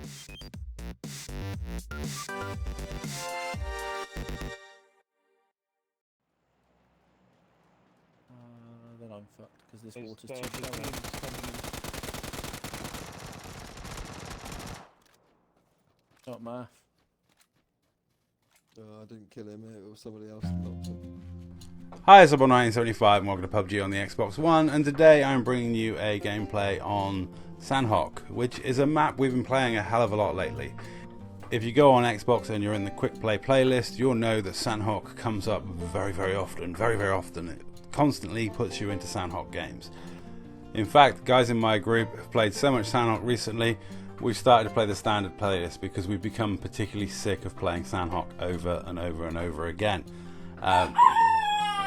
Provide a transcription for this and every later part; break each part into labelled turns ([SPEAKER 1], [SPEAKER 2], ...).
[SPEAKER 1] Then I'm fucked because this
[SPEAKER 2] There's,
[SPEAKER 1] water's
[SPEAKER 2] the
[SPEAKER 1] too shallow.
[SPEAKER 2] team's coming in.
[SPEAKER 1] Not math.
[SPEAKER 3] I didn't kill him, it was somebody else that knocked him.
[SPEAKER 4] Hi, it's About1975 and welcome to PUBG on the Xbox One, and today I'm bringing you a gameplay on Sandhawk, which is a map we've been playing a hell of a lot lately. If you go on Xbox and you're in the Quick Play playlist, you'll know that Sandhawk comes up very often. It constantly puts you into Sandhawk games. In fact, guys in my group have played so much Sandhawk recently, we've started to play the standard playlist because we've become particularly sick of playing Sandhawk over and over again.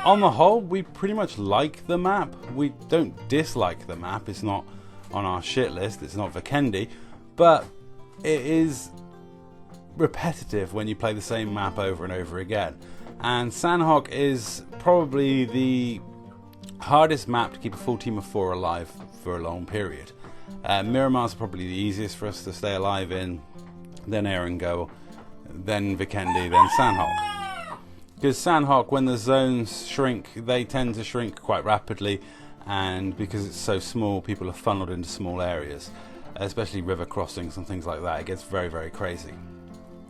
[SPEAKER 4] On the whole, we pretty much like the map. We don't dislike the map. It's not on our shit list. It's not Vikendi, but it is repetitive when you play the same map over and over again. And Sandhawk is probably the hardest map to keep a full team of 4 alive for a long period. Miramar's probably the easiest for us to stay alive in, then Erangel, then Vikendi, then Sandhawk. Because Sandhawk, when the zones shrink, they tend to shrink quite rapidly, and because it's so small, people are funneled into small areas, especially river crossings and things like that. It gets very crazy.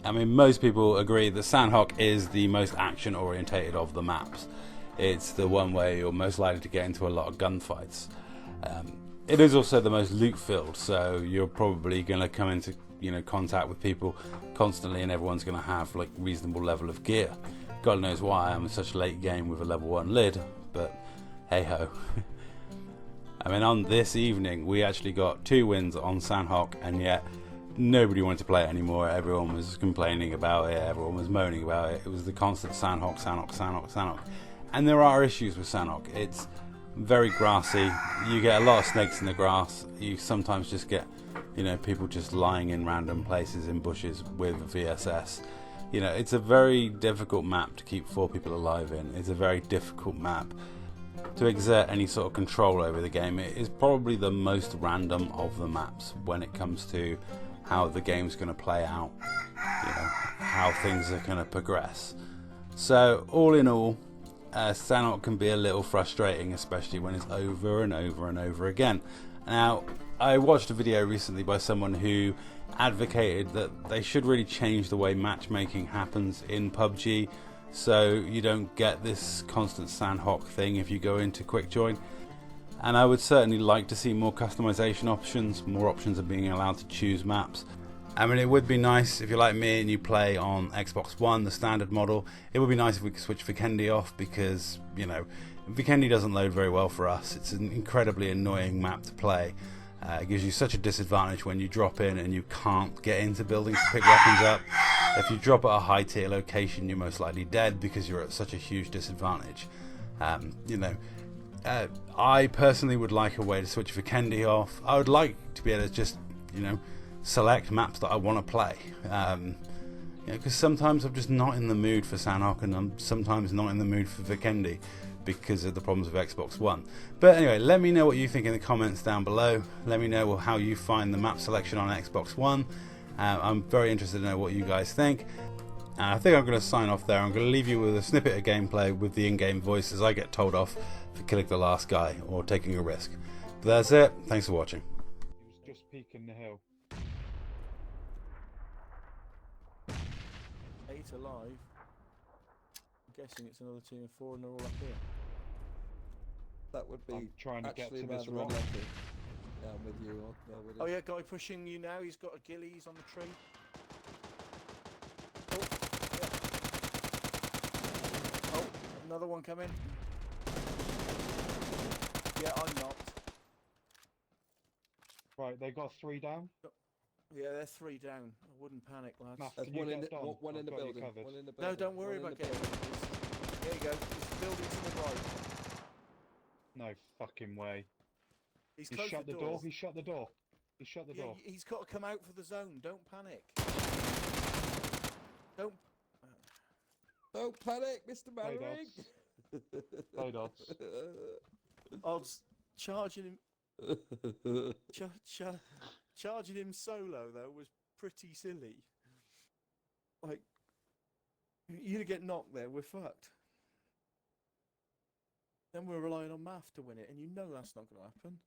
[SPEAKER 4] I mean, most people agree that Sandhawk is the most action orientated of the maps. It's the one where you're most likely to get into a lot of gunfights. It is also the most loot filled, so you're probably going to come into contact with people constantly, and everyone's going to have like reasonable level of gear. God knows why I'm in such a late game with a level 1 lid, but hey ho. I mean, on this evening we actually got 2 wins on Sandhawk, and yet nobody wanted to play it anymore. Everyone was complaining about it, everyone was moaning about it. It was the constant Sandhawk. And there are issues with Sandhawk. It's very grassy. You get a lot of snakes in the grass. You sometimes just get, people just lying in random places in bushes with VSS. It's a very difficult map to keep 4 people alive in. It's a very difficult map to exert any sort of control over the game. It is probably the most random of the maps when it comes to how the game's going to play out, how things are going to progress. So all in all, Sandhawk can be a little frustrating, especially when it's over and over again. Now, I watched a video recently by someone who advocated that they should really change the way matchmaking happens in PUBG, so you don't get this constant Sandhawk thing if you go into quick join. And I would certainly like to see more customization options, more options of being allowed to choose maps. I mean, it would be nice if you're like me and you play on Xbox One, the standard model. It would be nice if we could switch Vikendi off, because, Vikendi doesn't load very well for us. It's an incredibly annoying map to play. It gives you such a disadvantage when you drop in and you can't get into buildings to pick weapons up. If you drop at a high tier location, you're most likely dead because you're at such a huge disadvantage. I personally would like a way to switch Vikendi off. I would like to be able to just, select maps that I want to play. Because sometimes I'm just not in the mood for Sandhawk, and I'm sometimes not in the mood for Vikendi because of the problems of Xbox One. But anyway, let me know what you think in the comments down below. Let me know how you find the map selection on Xbox One. I'm very interested to know what you guys think. And I think I'm going to sign off there. I'm going to leave you with a snippet of gameplay with the in-game voice as I get told off for killing the last guy or taking a risk. But that's it. Thanks for watching.
[SPEAKER 2] He was just peeking the hill.
[SPEAKER 1] 8 alive. I'm guessing it's another team of 4 and they're all up here.
[SPEAKER 3] That would be
[SPEAKER 2] I'm trying to get to this
[SPEAKER 3] rather
[SPEAKER 2] rock.
[SPEAKER 3] unlucky. Yeah, I'm with you.
[SPEAKER 1] Oh yeah, guy pushing you now. He's got a ghillie. He's on the tree. Oh, yeah. Oh, another one coming. Yeah, I'm knocked.
[SPEAKER 2] Right, they got 3 down.
[SPEAKER 1] Yeah, they're 3 down. I wouldn't panic, lads.
[SPEAKER 2] Matt,
[SPEAKER 3] There's
[SPEAKER 2] can you
[SPEAKER 3] one in
[SPEAKER 2] get
[SPEAKER 3] the,
[SPEAKER 2] Don?
[SPEAKER 3] one in
[SPEAKER 2] I've
[SPEAKER 3] the
[SPEAKER 2] got you
[SPEAKER 3] building.
[SPEAKER 2] covered.
[SPEAKER 3] One in the
[SPEAKER 1] No,
[SPEAKER 3] building.
[SPEAKER 1] don't worry
[SPEAKER 3] one in
[SPEAKER 1] about
[SPEAKER 3] the
[SPEAKER 1] getting
[SPEAKER 3] building.
[SPEAKER 1] it. There you go. It's the building to the right.
[SPEAKER 2] No fucking way.
[SPEAKER 1] He's
[SPEAKER 2] He
[SPEAKER 1] closed
[SPEAKER 2] shut the door.
[SPEAKER 1] doors.
[SPEAKER 2] He shut the door. He shut the
[SPEAKER 1] Yeah,
[SPEAKER 2] door.
[SPEAKER 1] he's got to come out for the zone. Don't panic. Don't.
[SPEAKER 3] Don't panic, Mr.
[SPEAKER 2] Hey,
[SPEAKER 3] Mannering.
[SPEAKER 2] Hey, Dods.
[SPEAKER 1] Odds charging him. Charging him solo though was pretty silly. Like, you get knocked there, we're fucked. Then we're relying on math to win it, and you know that's not going to happen.